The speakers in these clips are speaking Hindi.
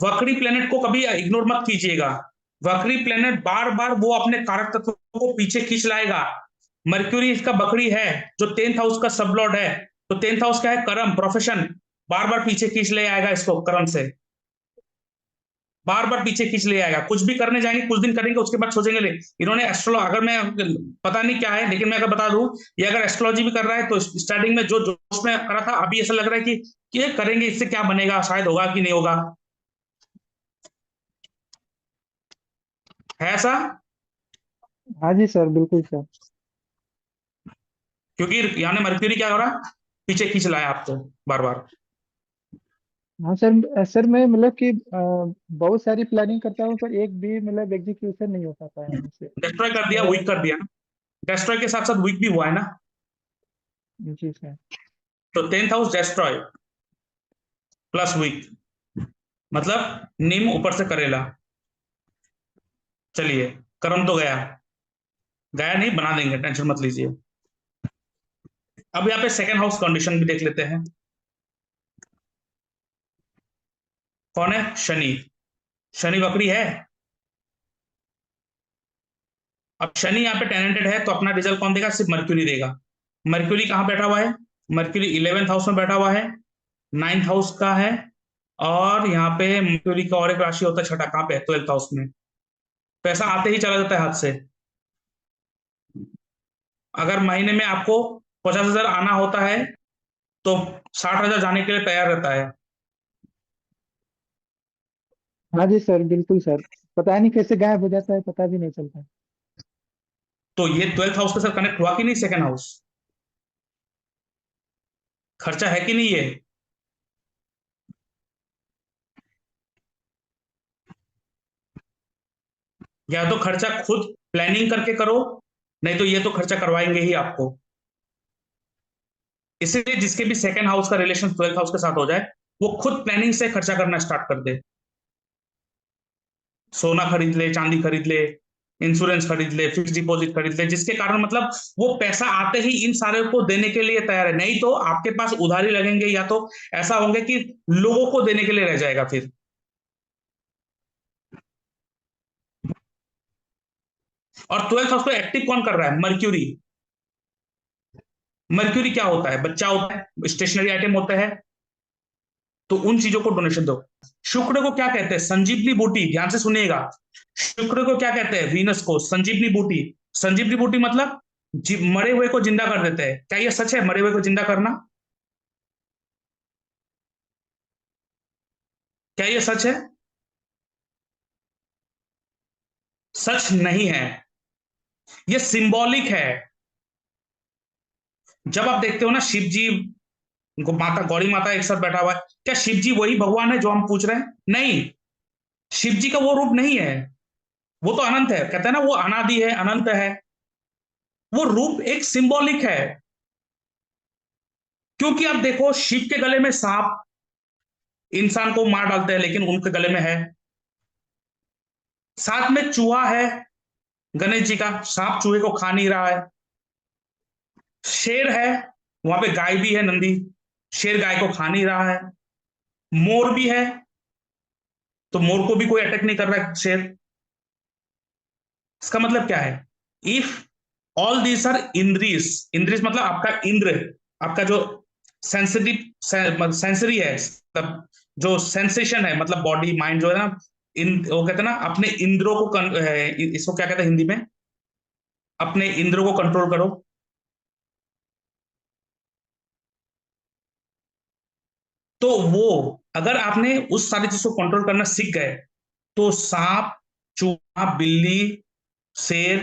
वक्री प्लेनेट को कभी इग्नोर मत कीजिएगा। वक्री प्लेनेट बार बार वो अपने कारक तत्वों को पीछे खींच लाएगा। मर्क्यूरी इसका बकरी है, जो 10th हाउस का सब लॉर्ड है। तो 10th हाउस क्या है? कर्म, प्रोफेशन। बार बार पीछे खींच ले आएगा इसको कर्म से, बार बार पीछे खींच ले आएगा। कुछ भी करने जाएंगे, कुछ दिन करेंगे, उसके बाद सोचेंगे ले इन्होंने एस्ट्रोलॉजी, अगर मैं, पता नहीं क्या है, लेकिन मैं अगर बता दूं, ये अगर एस्ट्रोलॉजी भी कर रहा है तो स्टार्टिंग में जो जोश में करा था, अभी ऐसा लग रहा है कि ये करेंगे, इससे क्या बनेगा, शायद होगा कि नहीं होगा। है ऐसा? हाँ जी सर, बिल्कुल सर। क्योंकि यानी मर्क्यूरी क्या हो रहा है? पीछे खींच लाया आपको बार बार। हाँ सर, सर मैं मतलब कि बहुत सारी प्लानिंग करता हूँ पर एक भी मतलब एग्जीक्यूशन नहीं हो पाता है मुझसे। डिस्ट्रॉय कर दिया, और वीक कर दिया ना। डिस्ट्रॉय के साथ साथ वीक भी हुआ है ना। जी सर। तो 10th house destroy plus week, मतलब नीम ऊपर से करेला। चलिए, कर्म तो गया, गया नहीं, बना देंगे, टेंशन मत लीजिए। अब यहाँ पे सेकेंड हाउस कंडीशन भी देख लेते हैं। कौन है? शनि। शनि वक्री है। अब शनि यहाँ पे टेनेंटेड है, तो अपना रिजल्ट कौन देगा? सिर्फ मर्क्यूरी देगा। मर्क्यूरी कहाँ बैठा हुआ है? मर्क्यूरी 11th हाउस में बैठा हुआ है, 9th हाउस का है। और यहाँ पे मर्क्यूरी का और एक राशि होता है छठा, कहाँ पे? 12th हाउस में। पैसा आते ही चला जाता है हाथ से। अगर महीने में आपको 50,000 आना होता है, तो 60,000 जाने के लिए तैयार रहता है। हाँ जी सर, बिल्कुल सर। पता नहीं कैसे गायब हो जाता है, पता भी नहीं चलता। तो ये 12th हाउस के साथ कनेक्ट हुआ कि नहीं? सेकेंड हाउस खर्चा है कि नहीं ये? या तो खर्चा खुद प्लानिंग करके करो, नहीं तो ये तो खर्चा करवाएंगे ही आपको। इसलिए जिसके भी सेकंड हाउस का रिलेशन 12th हाउस के साथ हो जाए, वो खुद प्लानिंग से खर्चा करना स्टार्ट कर दे। सोना खरीद ले, चांदी खरीद ले, इंश्योरेंस खरीद ले, फिक्स डिपॉजिट खरीद ले, जिसके कारण मतलब वो पैसा आते ही इन सारे को देने के लिए तैयार है। नहीं तो आपके पास उधारी लगेंगे, या तो ऐसा होंगे कि लोगों को देने के लिए रह जाएगा फिर। और 12th हाउस को एक्टिव कौन कर रहा है? मर्क्यूरी। मर्क्यूरी क्या होता है? बच्चा होता है, स्टेशनरी आइटम होता है, तो उन चीजों को डोनेशन दो। शुक्र को क्या कहते हैं? संजीवनी बूटी। ध्यान से सुनिएगा। शुक्र को क्या कहते हैं? वीनस को संजीवनी बूटी। संजीवनी बूटी मतलब मरे हुए को जिंदा कर देते हैं। क्या ये सच है, मरे हुए को जिंदा करना? क्या ये सच है? सच नहीं है, ये सिंबॉलिक है। जब आप देखते हो ना शिव जी माता गौरी माता एक साथ बैठा हुआ है, क्या शिव जी वही भगवान है जो हम पूछ रहे हैं? नहीं, शिव जी का वो रूप नहीं है। वो तो अनंत है, कहते हैं ना, वो अनादि है, अनंत है। वो रूप एक सिंबॉलिक है। क्योंकि आप देखो, शिव के गले में सांप इंसान को मार डालते हैं, लेकिन उनके गले में है। साथ में चूहा है, गणेश जी का, सांप चूहे को खा नहीं रहा है। शेर है, वहां पे गाय भी है, नंदी, शेर गाय को खा नहीं रहा है। मोर भी है, तो मोर को भी कोई अटैक नहीं कर रहा है शेर। इसका मतलब क्या है? इफ ऑल दीज आर इंद्रियस, इंद्रियस मतलब आपका इंद्र, आपका जो सेंसिटिव सेंसरी है, मतलब जो सेंसेशन है, मतलब बॉडी माइंड जो है ना, इन वो कहते हैं ना, अपने इंद्रों को इसको क्या कहते हैं हिंदी में? अपने इंद्रों को कंट्रोल करो। तो वो, अगर आपने उस सारी चीज को कंट्रोल करना सीख गए, तो सांप, चूहा, बिल्ली, शेर,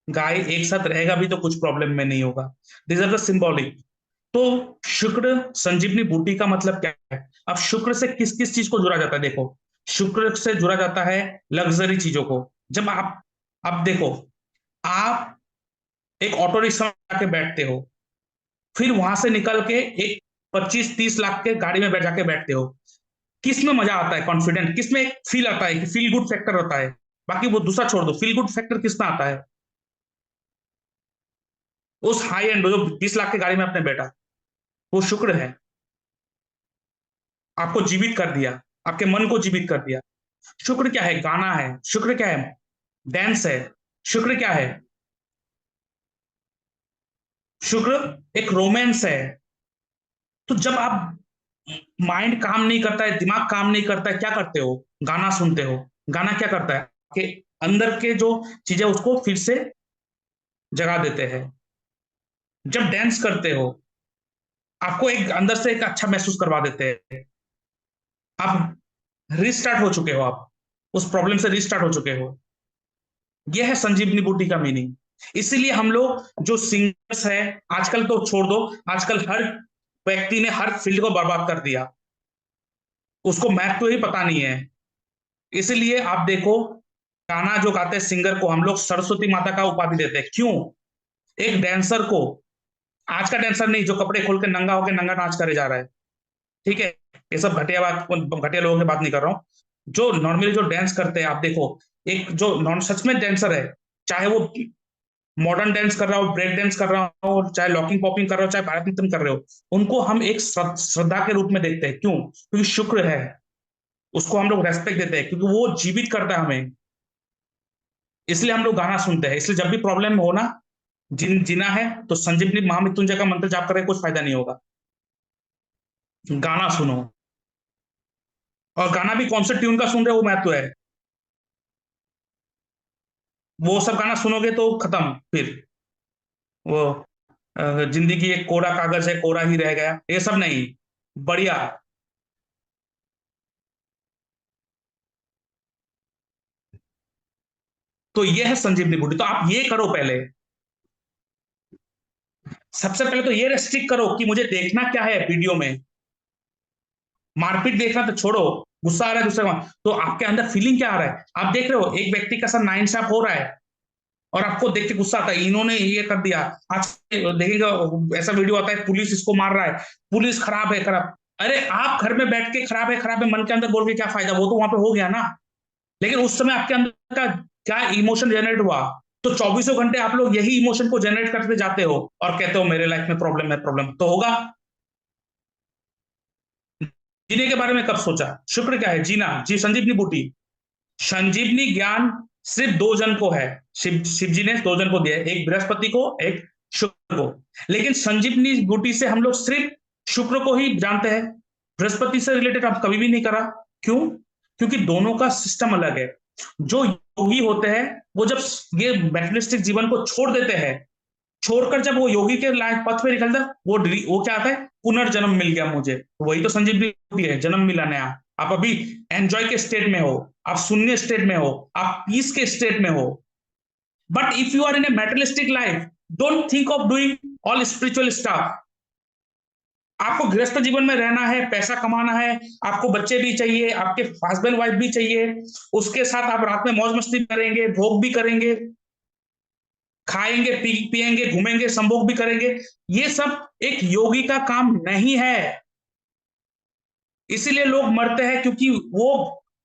गाय एक साथ रहेगा भी तो कुछ प्रॉब्लम में नहीं होगा। This are the symbolic. तो शुक्र संजीवनी बूटी का मतलब क्या है? अब शुक्र से किस किस चीज को जुड़ा जाता है? देखो, शुक्र से जुड़ा जाता है लग्जरी चीजों को। जब आप देखो, आप एक ऑटो रिक्शा में जाके बैठते हो, फिर वहां से निकल के एक 25-30 लाख के गाड़ी में बैठ जाके बैठते हो, किस में मजा आता है? कॉन्फिडेंट किस में? एक फील आता है कि फील गुड फैक्टर होता है। बाकी वो दूसरा छोड़ दो, फील गुड फैक्टर किस में आता है? उस हाई एंड जो 20 लाख की गाड़ी में आपने बैठा, वो शुक्र है, आपको जीवित कर दिया। आपके मन को जीवित कर दिया। शुक्र क्या है? गाना है। शुक्र क्या है? डांस है। शुक्र क्या है? शुक्र एक रोमांस है। तो जब आप माइंड काम नहीं करता है, दिमाग काम नहीं करता है, क्या करते हो? गाना सुनते हो। गाना क्या करता है कि अंदर के जो चीजें उसको फिर से जगा देते हैं। जब डांस करते हो, आपको एक अंदर से एक अच्छा महसूस करवा देते हैं। आप रिस्टार्ट हो चुके हो, आप उस प्रॉब्लम से रिस्टार्ट हो चुके हो। यह है संजीवनी बूटी का मीनिंग। इसीलिए हम लोग जो सिंगर्स है, आजकल तो छोड़ दो, आजकल हर व्यक्ति ने हर फील्ड को बर्बाद कर दिया, उसको मैथ तो ही पता नहीं है। इसलिए आप देखो, गाना जो गाते हैं सिंगर को हम लोग सरस्वती माता का उपाधि देते हैं। क्यों? एक डांसर को, आज का डांसर नहीं जो कपड़े खोल के नंगा होकर नंगा नाच करे जा रहा है, ठीक है, ये सब घटिया बात, घटिया लोगों की बात नहीं कर रहा हूँ। जो नॉर्मली जो डांस करते हैं, आप देखो, एक जो नॉन सच में डांसर है, चाहे वो मॉडर्न डांस कर रहा हो, ब्रेक डांस कर रहा हो, चाहे लॉकिंग पॉपिंग कर रहा हो, चाहे भारतनाट्यम कर रहे हो, उनको हम एक श्रद्धा के रूप में देखते हैं। क्यों? क्योंकि शुक्र है, उसको हम लोग रेस्पेक्ट देते हैं, क्योंकि वो जीवित करता है हमें। इसलिए हम लोग गाना सुनते हैं। इसलिए जब भी प्रॉब्लम हो ना, जीना है तो संजीवनी महामृत्युंजय का मंत्र जाप करके कुछ फायदा नहीं होगा। गाना सुनो। और गाना भी कौन से ट्यून का सुन रहे हो वो महत्व है। वो सब गाना सुनोगे तो खत्म फिर। वो जिंदगी एक कोरा कागज है, कोरा ही रह गया, ये सब नहीं। बढ़िया। तो ये है संजीवनी बूटी। तो आप ये करो पहले, सबसे पहले तो ये रेस्ट्रिक्ट करो कि मुझे देखना क्या है वीडियो में। मारपीट देखना तो छोड़ो, गुस्सा आ रहा है दूसरे का, तो आपके अंदर फीलिंग क्या आ रहा है? आप देख रहे हो एक व्यक्ति का साथ नाइंसाफ हो रहा है, और आपको देख के गुस्सा आता है, इन्होंने ये कर दिया। आज देखिएगा, ऐसा वीडियो आता है, पुलिस इसको मार रहा है, पुलिस खराब है, खराब। अरे आप घर में बैठ के खराब है मन के अंदर बोल के क्या फायदा? वो तो वहां पे हो गया ना। लेकिन उस समय आपके अंदर का क्या इमोशन जनरेट हुआ? तो चौबीसों घंटे आप लोग यही इमोशन को जनरेट करते जाते हो और कहते हो मेरे लाइफ में प्रॉब्लम है, प्रॉब्लम तो होगा। जीने के बारे में कब सोचा? शुक्र क्या है? जीना। जी संजीवनी बूटी। संजीवनी ज्ञान सिर्फ दो जन को है। शिव जी ने दो जन को दिया है, एक बृहस्पति को, एक शुक्र को। लेकिन संजीवनी बूटी से हम लोग सिर्फ शुक्र को ही जानते हैं, बृहस्पति से रिलेटेड हम कभी भी नहीं करा। क्यों? क्योंकि दोनों का सिस्टम अलग है। जो योगी होते हैं, वो जब ये मैटेरियलिस्टिक जीवन को छोड़ देते हैं, छोड़कर जब वो योगी के लायक पथ पे निकलता है, वो क्या आता है? पुनर्जन्म मिल गया मुझे। वही तो संजीवनी है, जन्म मिला नया। आप अभी एंजॉय के स्टेट में हो, आप शून्य स्टेट में हो, आप पीस के स्टेट में हो। But if you are in a materialistic life, don't think of doing all spiritual stuff. आपको गृहस्थ जीवन में रहना है, पैसा कमाना है, आपको बच्चे भी चाहिए, आपके हस्बैंड वाइफ भी चाहिए, उसके साथ आप रात में मौज मस्ती करेंगे, भोग भी करेंगे, खाएंगे, पिएंगे, घूमेंगे, संभोग भी करेंगे। ये सब एक योगी का काम नहीं है। इसीलिए लोग मरते हैं, क्योंकि वो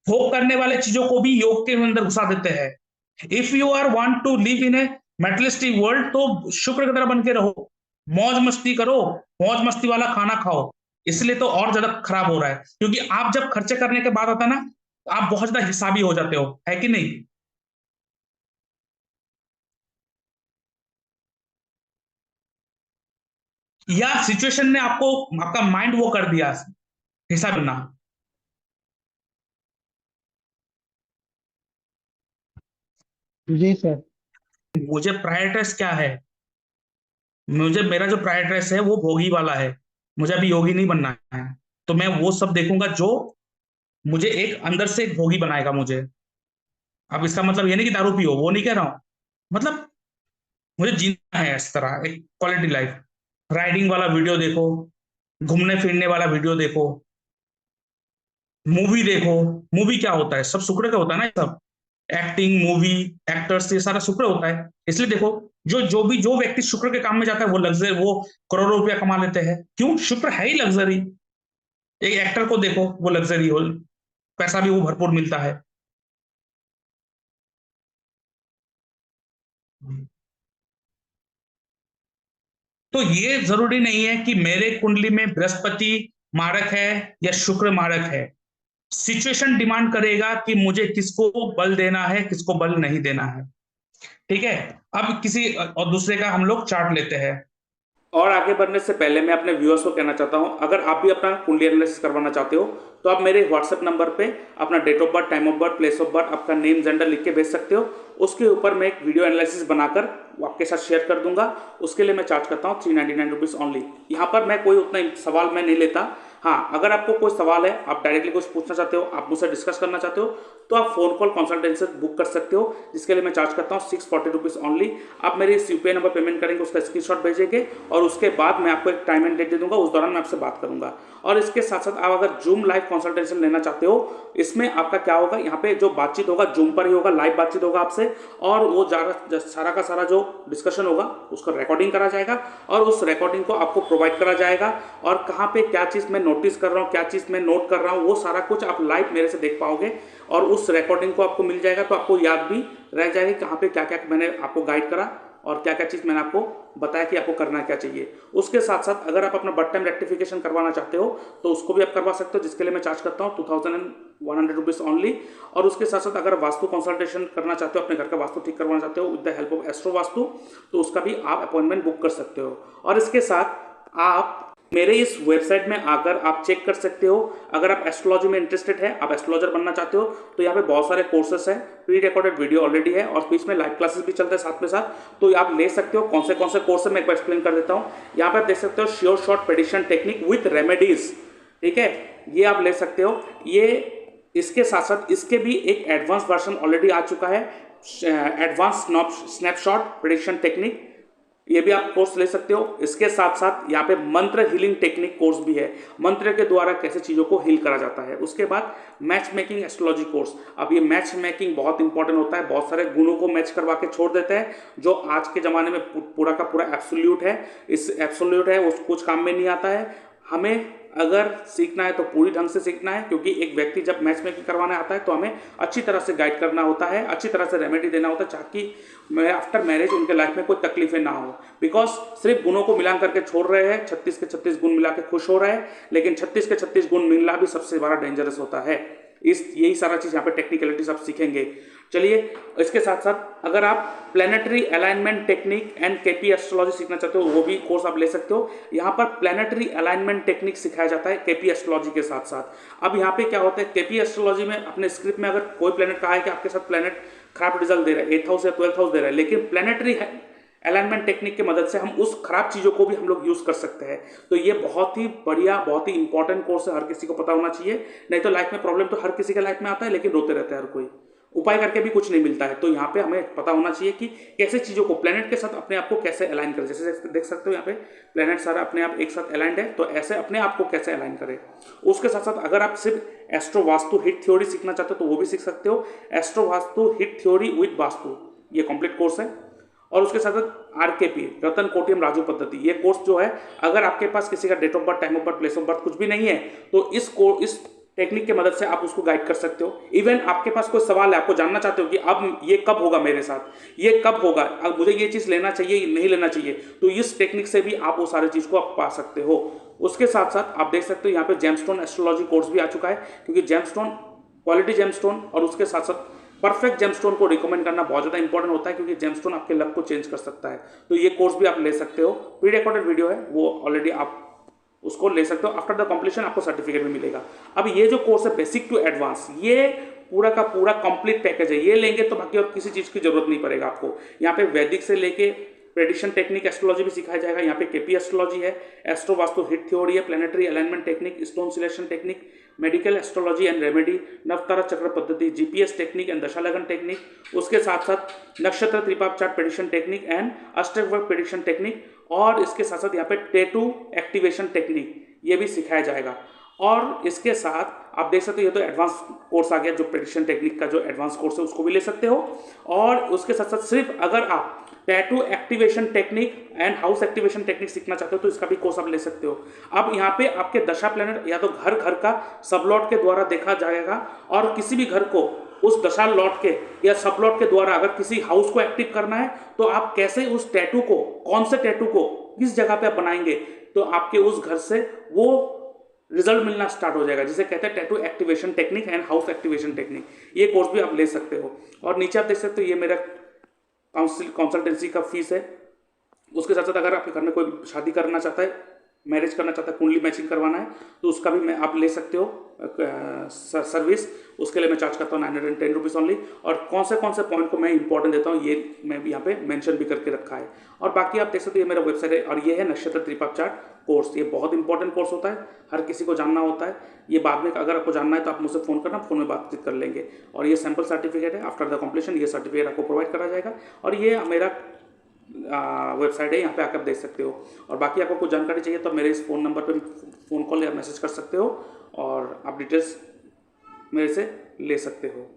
भोग करने वाले चीजों को भी योग के अंदर घुसा देते हैं। If you are want to live in a materialistic world, तो शुक्र की तरह बन के रहो, मौज मस्ती करो, मौज मस्ती वाला खाना खाओ। इसलिए तो और ज्यादा खराब हो रहा है, क्योंकि आप जब खर्चे करने के बाद आता है ना, आप बहुत ज्यादा हिसाबी हो जाते हो, है कि नहीं? या सिचुएशन ने आपको, आपका माइंड वो कर दिया हिसाब ना। जी सर। मुझे प्रायोरिटाइज क्या है? मुझे, मेरा जो प्रायोरिटाइज है वो भोगी वाला है। मुझे अभी योगी नहीं बनना है। तो मैं वो सब देखूंगा जो मुझे एक अंदर से एक भोगी बनाएगा मुझे। अब इसका मतलब ये नहीं कि दारू पियो, वो नहीं कह रहा हूं। मतलब मुझे जीना है इस तरह एक क्वालिटी लाइफ। राइडिंग वाला वीडियो देखो, घूमने फिरने वाला वीडियो देखो, मूवी देखो। मूवी क्या होता है? सब शुक्र का होता है ना, ये सब एक्टिंग, मूवी, एक्टर्स, ये सारा शुक्र होता है। इसलिए देखो, जो व्यक्ति शुक्र के काम में जाता है वो लग्जरी, वो करोड़ों रुपया कमा लेते हैं। क्यों? शुक्र है ही लग्जरी। एक एक्टर को देखो, वो लग्जरी हो, पैसा भी वो भरपूर मिलता है। तो ये जरूरी नहीं है कि मेरे कुंडली में बृहस्पति मारक है या शुक्र मारक है। सिचुएशन डिमांड करेगा कि मुझे किसको बल देना है, किसको बल नहीं देना है। ठीक है। अब किसी और दूसरे का हम लोग चार्ट लेते हैं। और आगे बढ़ने से पहले मैं अपने व्यूअर्स को कहना चाहता हूं, अगर आप भी अपना कुंडली एनालिसिस करवाना चाहते हो तो आप मेरे व्हाट्सएप नंबर पे अपना date of birth, time of birth, place of birth, आपका नेम, जेंडर लिख के भेज सकते हो। उसके ऊपर मैं एक वीडियो एनालिसिस बनाकर आपके साथ शेयर कर दूंगा। उसके लिए मैं चार्ज करता हूँ 399 रुपीज़ ओनली। यहाँ पर मैं कोई उतना सवाल मैं नहीं लेता। हाँ, अगर आपको कोई सवाल है, आप डायरेक्टली कुछ पूछना चाहते हो, आप मुझसे डिस्कस करना चाहते हो, तो आप फोन कॉल कंसल्टेंसी बुक कर सकते हो, जिसके लिए मैं चार्ज करता हूँ 640 रुपीज़ ओनली। आप मेरे इस यूपीआई नंबर पेमेंट करेंगे, उसका स्क्रीनशॉट भेजेंगे और उसके बाद मैं आपको एक टाइम एंड डेट दे दूंगा, उस दौरान मैं आपसे बात करूंगा। और इसके साथ साथ आप अगर जूम लाइव कंसल्टेशन लेना चाहते हो, इसमें आपका क्या होगा, यहाँ पे जो बातचीत होगा जूम पर ही होगा, लाइव बातचीत होगा आपसे, और वो सारा का सारा जो डिस्कशन होगा उसका रिकॉर्डिंग करा जाएगा और उस रिकॉर्डिंग को आपको प्रोवाइड करा जाएगा। और कहाँ पे क्या चीज़ मैं नोटिस कर रहा हूँ, क्या चीज़ मैं नोट कर रहा हूँ, वो सारा कुछ आप लाइव मेरे से देख पाओगे और उस रिकॉर्डिंग को आपको मिल जाएगा, तो आपको याद भी रह जाएगी कहाँ पे क्या क्या मैंने आपको गाइड करा और क्या क्या चीज़ मैंने आपको बताया कि आपको करना क्या चाहिए। उसके साथ साथ अगर आप अपना बर्थ टाइम रेक्टिफिकेशन करवाना चाहते हो तो उसको भी आप करवा सकते हो, जिसके लिए मैं चार्ज करता हूँ 2100 रुपीज़ ओनली। और उसके साथ साथ अगर वास्तु कंसल्टेशन करना चाहते हो, अपने घर का वास्तु ठीक करवाना चाहते हो with the help of astro vastu, तो उसका भी आप अपॉइंटमेंट बुक कर सकते हो। और इसके साथ आप मेरे इस वेबसाइट में आकर आप चेक कर सकते हो, अगर आप एस्ट्रोलॉजी में इंटरेस्टेड है, आप एस्ट्रोलॉजर बनना चाहते हो, तो यहाँ पे बहुत सारे कोर्सेस हैं, प्री रिकॉर्डेड वीडियो ऑलरेडी है और बीच में लाइव क्लासेस भी चलते हैं साथ में साथ, तो आप ले सकते हो। कौन से कोर्स है मैं एक बार एक्सप्लेन कर देता हूँ। यहाँ पे आप देख सकते हो sure short prediction technique with remedies, ठीक है, ये आप ले सकते हो। ये इसके साथ साथ इसके भी एक एडवांस वर्जन ऑलरेडी आ चुका है, एडवांस स्नैपशॉट प्रेडिक्शन टेक्निक, ये भी आप कोर्स ले सकते हो। इसके साथ साथ यहाँ पे मंत्र हीलिंग टेक्निक कोर्स भी है, मंत्र के द्वारा कैसे चीज़ों को हील करा जाता है। उसके बाद मैच मेकिंग एस्ट्रोलॉजी कोर्स। अब ये मैच मेकिंग बहुत इंपॉर्टेंट होता है, बहुत सारे गुणों को मैच करवा के छोड़ देते हैं, जो आज के ज़माने में पूरा का पूरा एब्सोल्यूट है, इस एब्सोल्यूट है वो कुछ काम में नहीं आता है। हमें अगर सीखना है तो पूरी ढंग से सीखना है, क्योंकि एक व्यक्ति जब मैच मेकिंग करवाने आता है तो हमें अच्छी तरह से गाइड करना होता है, अच्छी तरह से रेमेडी देना होता है, ताकि आफ्टर मैरिज उनके लाइफ में कोई तकलीफें ना हो। बिकॉज सिर्फ गुणों को मिलान करके छोड़ रहे हैं, 36 के 36 गुण मिला के खुश हो रहे हैं, लेकिन 36 के 36 गुण मिलना भी सबसे बड़ा डेंजरस होता है। यही सारा चीज़ यहाँ पे टेक्निकलिटीज आप सीखेंगे। चलिए, इसके साथ साथ अगर आप planetary alignment technique and KP astrology सीखना चाहते हो, वो भी कोर्स आप ले सकते हो। यहाँ पर प्लैनेटरी अलाइनमेंट टेक्निक सिखाया जाता है केपी एस्ट्रोलॉजी के साथ साथ। अब यहाँ पे क्या होता है, केपी एस्ट्रोलॉजी में अपने स्क्रिप्ट में अगर कोई प्लैनेट कहा है कि आपके साथ प्लैनेट खराब रिजल्ट दे रहा है, 8th हाउस या 12th हाउस दे रहा है, लेकिन प्लैनेटरी अलाइनमेंट टेक्निक की मदद से हम उस खराब चीज़ों को भी हम लोग यूज़ कर सकते हैं। तो ये बहुत ही बढ़िया, बहुत ही इंपॉर्टेंट कोर्स है, हर किसी को पता होना चाहिए। नहीं तो लाइफ में प्रॉब्लम तो हर किसी के लाइफ में आता है, लेकिन रोते रहते हैं हर कोई, उपाय करके भी कुछ नहीं मिलता है। तो यहाँ पे हमें पता होना चाहिए कि कैसे चीज़ों को प्लैनेट के साथ अपने आप को कैसे अलाइन करें। जैसे देख सकते हो यहाँ पे प्लैनेट सारा अपने आप एक साथ अलाइंड है, तो ऐसे अपने आप को कैसे अलाइन करें। उसके साथ साथ अगर आप सिर्फ एस्ट्रो वास्तु हिट थ्योरी सीखना चाहते हो तो वो भी सीख सकते हो, astro vastu hit theory with vastu, ये कंप्लीट कोर्स है। और उसके साथ साथ आरकेपी, रतन कोटियम राजू पद्धति, ये कोर्स जो है, अगर आपके पास किसी का date of birth, time of birth, place of birth कुछ भी नहीं है, तो इस टेक्निक की मदद से आप उसको गाइड कर सकते हो। इवन आपके पास कोई सवाल है, आपको जानना चाहते हो कि अब ये कब होगा मेरे साथ, ये कब होगा, अब मुझे ये चीज़ लेना चाहिए नहीं लेना चाहिए, तो इस टेक्निक से भी आप वो सारी चीज़ को आप पा सकते हो। उसके साथ साथ आप देख सकते हो यहाँ पे जेमस्टोन एस्ट्रोलॉजी कोर्स भी आ चुका है, क्योंकि जेमस्टोन, क्वालिटी जेमस्टोन और उसके साथ साथ परफेक्ट जेमस्टोन को रिकमेंड करना बहुत ज़्यादा इंपॉर्टेंट होता है, क्योंकि जेमस्टोन आपके लक को चेंज कर सकता है। तो ये कोर्स भी आप ले सकते हो, प्री रिकॉर्डेड वीडियो है, वो ऑलरेडी आप उसको ले सकते हो। आफ्टर द कंप्लीशन आपको सर्टिफिकेट भी मिलेगा। अब ये जो कोर्स है बेसिक टू एडवांस, ये पूरा का पूरा कंप्लीट पैकेज है, ये लेंगे तो बाकी और किसी चीज़ की जरूरत नहीं पड़ेगा आपको। यहाँ पे वैदिक से लेके प्रेडिक्शन टेक्निक एस्ट्रोलॉजी भी सिखाया जाएगा। यहाँ पे केपी एस्ट्रोलॉजी है, एस्ट्रो वास्तु हिट थ्योरी है, planetary alignment technique, stone selection technique, medical astrology and remedy, Navatara चक्र पद्धति, जीपीएस टेक्निक एंड दशालगन टेक्निक, उसके साथ साथ नक्षत्र त्रिपाप चार्ट प्रेडिक्शन टेक्निक एंड अष्टवर्ग प्रेडिक्शन टेक्निक, और इसके साथ साथ यहाँ पे टैटू एक्टिवेशन टेक्निक, ये भी सिखाया जाएगा। और इसके साथ आप देख सकते हो ये तो एडवांस कोर्स आ गया, जो प्रेडिक्शन टेक्निक का जो एडवांस कोर्स है उसको भी ले सकते हो। और उसके साथ साथ सिर्फ अगर आप tattoo activation technique and house activation technique सीखना चाहते हो तो इसका भी कोर्स आप ले सकते हो। अब यहाँ पे आपके दशा प्लैनेट या तो घर घर का सब लॉट के द्वारा देखा जाएगा, और किसी भी घर को उस दशा लॉट के या सब लॉट के द्वारा अगर किसी हाउस को एक्टिव करना है तो आप कैसे उस टैटू को, कौन से टैटू को किस जगह पे आप बनाएंगे, तो आपके उस घर से वो रिजल्ट मिलना स्टार्ट हो जाएगा, जिसे कहते हैं tattoo activation technique and house activation technique. ये कोर्स भी आप ले सकते हो। और नीचे आप देख सकते हो ये मेरा कंसल्टेंसी का फीस है। उसके साथ साथ अगर आपके घर में कोई शादी करना चाहता है, मैरिज करना चाहता है, कुंडली मैचिंग करवाना है, तो उसका भी मैं आप ले सकते हो सर्विस। उसके लिए मैं चार्ज करता हूँ 910 रुपीज़ ओनली। और कौन से पॉइंट को मैं इंपॉर्टेंट देता हूँ, ये मैं भी यहाँ पे मेंशन भी करके रखा है। और बाकी आप देख सकते हो ये मेरा वेबसाइट है, और ये है नक्षत्र त्रिपाप चार्ट कोर्स। ये बहुत इंपॉर्टेंट कोर्स होता है, हर किसी को जानना होता है। ये बाद में अगर आपको जानना है तो आप मुझसे फ़ोन करना, फ़ोन में बातचीत कर लेंगे। और ये सैम्पल सर्टिफिकेट है, आफ्टर द कम्प्लीशन ये सर्टिफिकेट आपको प्रोवाइड करा जाएगा। और ये मेरा वेबसाइट है, यहाँ पे आकर देख सकते हो। और बाकी आपको कुछ जानकारी चाहिए तो मेरे इस फ़ोन नंबर पे फ़ोन कॉल या मैसेज कर सकते हो, और आप डिटेल्स मेरे से ले सकते हो।